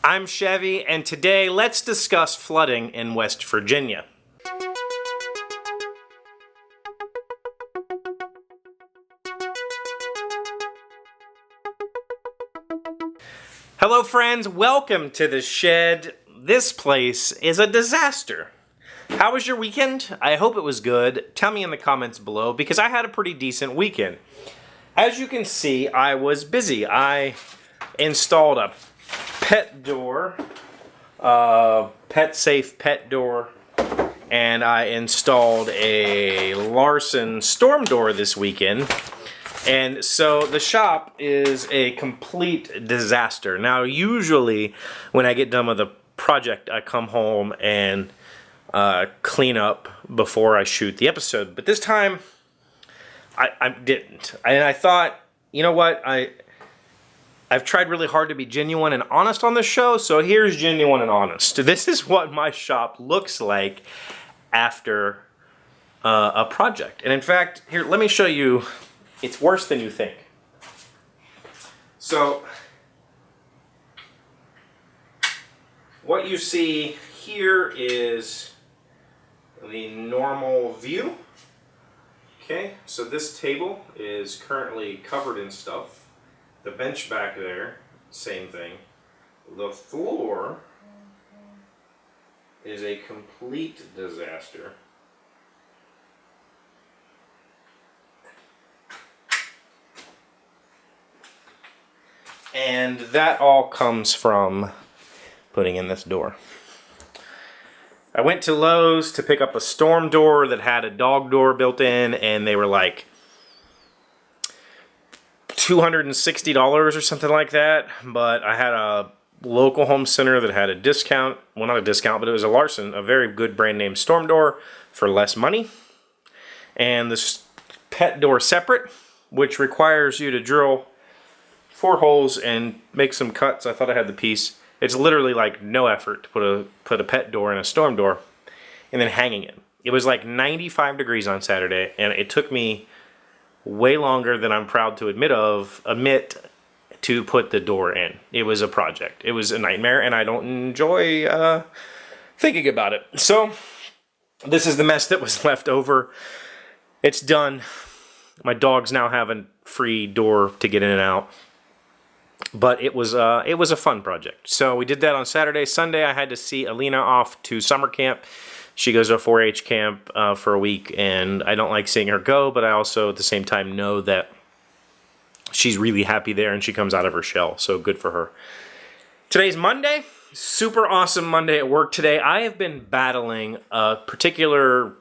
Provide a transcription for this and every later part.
I'm Chevy, and today let's discuss flooding in West Virginia. Hello friends, welcome to the shed. This place is a disaster. How was your weekend? I hope it was good. Tell me in the comments below because I had a pretty decent weekend. As you can see, I was busy. I installed a pet door, pet safe pet door, and I installed a Larson storm door this weekend. And so the shop is a complete disaster. Now, usually when I get done with a project, I come home and clean up before I shoot the episode. But this time, I didn't. And I thought, you know what? I've tried really hard to be genuine and honest on this show, so here's genuine and honest. This is what my shop looks like after a project. And in fact, here, let me show you. It's worse than you think. So, what you see here is the normal view. Okay, so this table is currently covered in stuff. The bench back there, same thing. The floor is a complete disaster. And that all comes from putting in this door. I went to Lowe's to pick up a storm door that had a dog door built in, and they were like $260 or something like that. But I had a local home center that had a discount. Well, not a discount, but it was a Larson, a very good brand name storm door for less money. And this pet door separate, which requires you to drill 4 holes and make some cuts. I thought I had the piece. It's literally like no effort to put a pet door in a storm door and then hanging it. It was like 95 degrees on Saturday, and it took me way longer than I'm proud to admit to put the door in. It was a project. It was a nightmare, and I don't enjoy thinking about it. So this is the mess that was left over. It's done. My dogs now have a free door to get in and out. But it was a fun project. So we did that on Saturday. Sunday, I had to see Alina off to summer camp. She goes to a 4-H camp for a week, and I don't like seeing her go, but I also, at the same time, know that she's really happy there, and she comes out of her shell, so good for her. Today's Monday. Super awesome Monday at work today. I have been battling a particular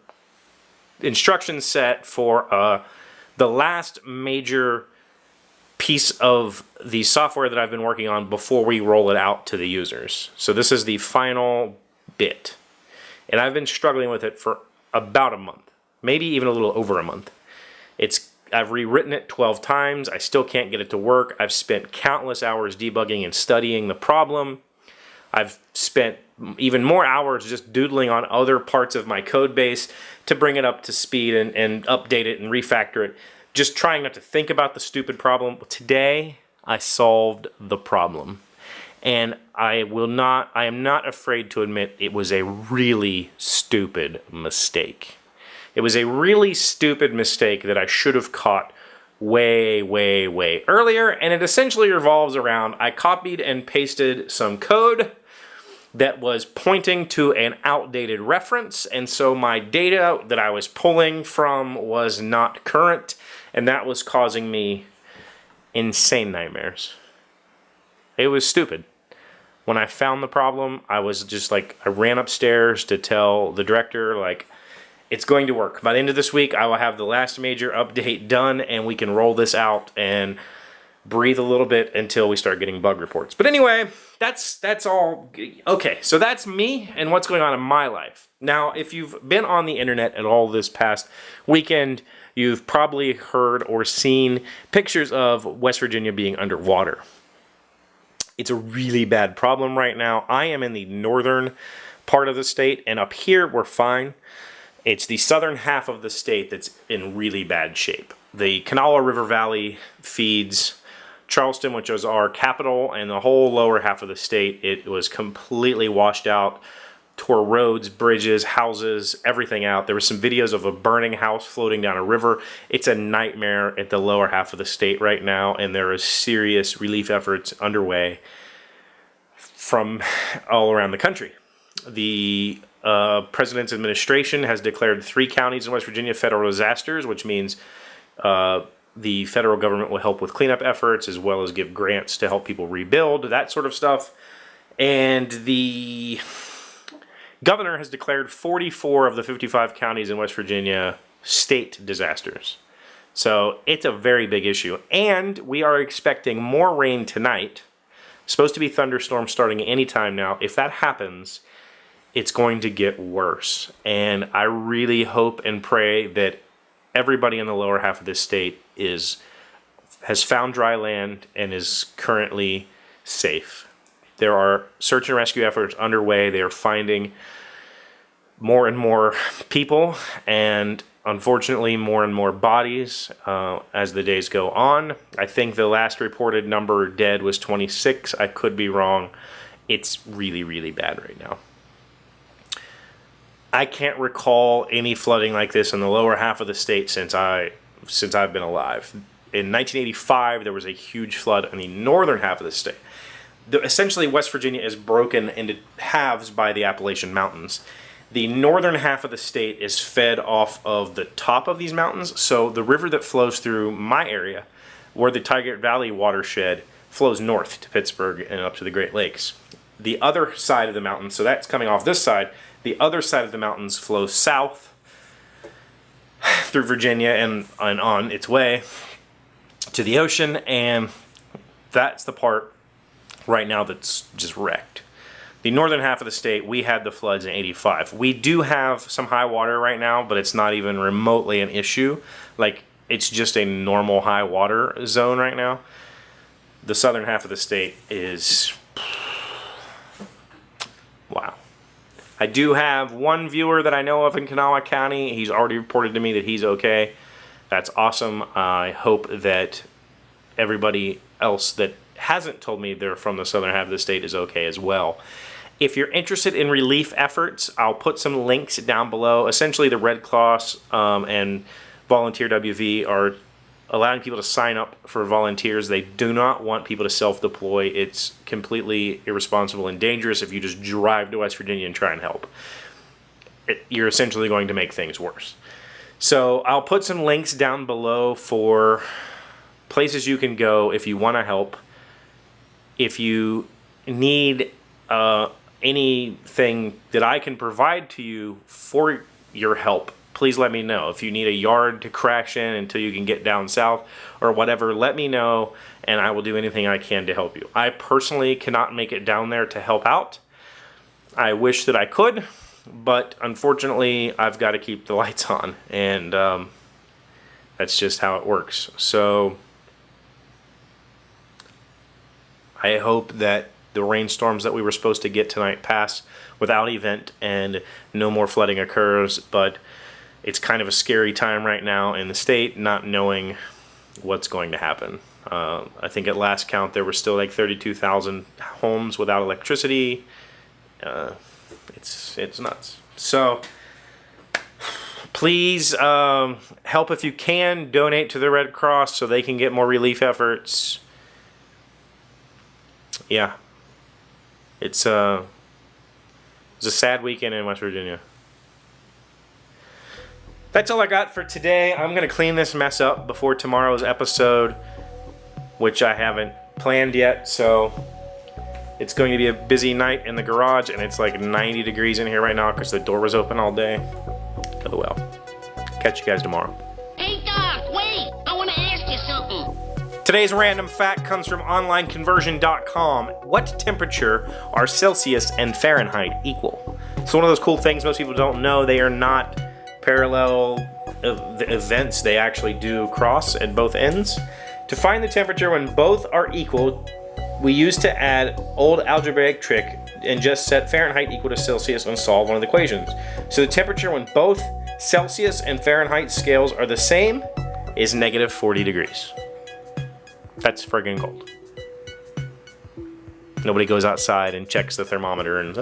instruction set for the last major piece of the software that I've been working on before we roll it out to the users. So this is the final bit. And I've been struggling with it for about a month, maybe even a little over a month. I've rewritten it 12 times. I still can't get it to work. I've spent countless hours debugging and studying the problem. I've spent even more hours just doodling on other parts of my code base to bring it up to speed and update it and refactor it. Just trying not to think about the stupid problem. Today, I solved the problem. And I am not afraid to admit it was a really stupid mistake. It was a really stupid mistake that I should have caught way, way, way earlier. And it essentially revolves around, I copied and pasted some code that was pointing to an outdated reference. And so my data that I was pulling from was not current. And that was causing me insane nightmares. It was stupid. When I found the problem, I was just like, I ran upstairs to tell the director, like, it's going to work. By the end of this week, I will have the last major update done, and we can roll this out and breathe a little bit until we start getting bug reports. But anyway, that's all. Okay, so that's me and what's going on in my life. Now, if you've been on the internet at all this past weekend, you've probably heard or seen pictures of West Virginia being underwater. It's a really bad problem right now. I am in the northern part of the state, and up here we're fine. It's the southern half of the state that's in really bad shape. The Kanawha River Valley feeds Charleston, which was our capital, and the whole lower half of the state, it was completely washed out. Tore roads, bridges, houses, everything out. There were some videos of a burning house floating down a river. It's a nightmare at the lower half of the state right now, and there are serious relief efforts underway from all around the country. The President's administration has declared 3 counties in West Virginia federal disasters, which means the federal government will help with cleanup efforts as well as give grants to help people rebuild, that sort of stuff. And the governor has declared 44 of the 55 counties in West Virginia state disasters. So it's a very big issue. And we are expecting more rain tonight. Supposed to be thunderstorms starting any time now. If that happens, it's going to get worse. And I really hope and pray that everybody in the lower half of this state has found dry land and is currently safe. There are search and rescue efforts underway. They are finding more and more people and, unfortunately, more and more bodies as the days go on. I think the last reported number dead was 26. I could be wrong. It's really, really bad right now. I can't recall any flooding like this in the lower half of the state since I've been alive. In 1985, there was a huge flood in the northern half of the state. Essentially, West Virginia is broken into halves by the Appalachian Mountains. The northern half of the state is fed off of the top of these mountains. So the river that flows through my area, where the Tigard Valley watershed flows north to Pittsburgh and up to the Great Lakes. The other side of the mountain, so that's coming off this side, the other side of the mountains flows south through Virginia and on its way to the ocean, and that's the part right now that's just wrecked. The northern half of the state, we had the floods in 85. We do have some high water right now, but it's not even remotely an issue. Like, it's just a normal high water zone right now. The southern half of the state is... wow. I do have one viewer that I know of in Kanawha County. He's already reported to me that he's okay. That's awesome. I hope that everybody else that hasn't told me they're from the southern half of the state is okay as well. If you're interested in relief efforts, I'll put some links down below. Essentially, the Red Cross and Volunteer WV are allowing people to sign up for volunteers. They do not want people to self-deploy. It's completely irresponsible and dangerous if you just drive to West Virginia and try and help. You're essentially going to make things worse. So I'll put some links down below for places you can go if you want to help. If you need anything that I can provide to you for your help, please let me know. If you need a yard to crash in until you can get down south or whatever, let me know and I will do anything I can to help you. I personally cannot make it down there to help out. I wish that I could, but unfortunately I've got to keep the lights on, and that's just how it works. So I hope that the rainstorms that we were supposed to get tonight pass without event and no more flooding occurs, but it's kind of a scary time right now in the state, not knowing what's going to happen. I think at last count there were still like 32,000 homes without electricity. It's nuts. So please help if you can. Donate to the Red Cross so they can get more relief efforts. Yeah. It's a sad weekend in West Virginia. That's all I got for today. I'm going to clean this mess up before tomorrow's episode, which I haven't planned yet, so it's going to be a busy night in the garage, and it's like 90 degrees in here right now because the door was open all day. Oh well. Catch you guys tomorrow. Hey Doc, wait! I want to ask you something. Today's random fact comes from onlineconversion.com. What temperature are Celsius and Fahrenheit equal? It's one of those cool things most people don't know. They are not parallel events. They actually do cross at both ends. To find the temperature when both are equal, we used to add old algebraic trick and just set Fahrenheit equal to Celsius and solve one of the equations. So the temperature when both Celsius and Fahrenheit scales are the same is -40 degrees. That's friggin' cold. Nobody goes outside and checks the thermometer and,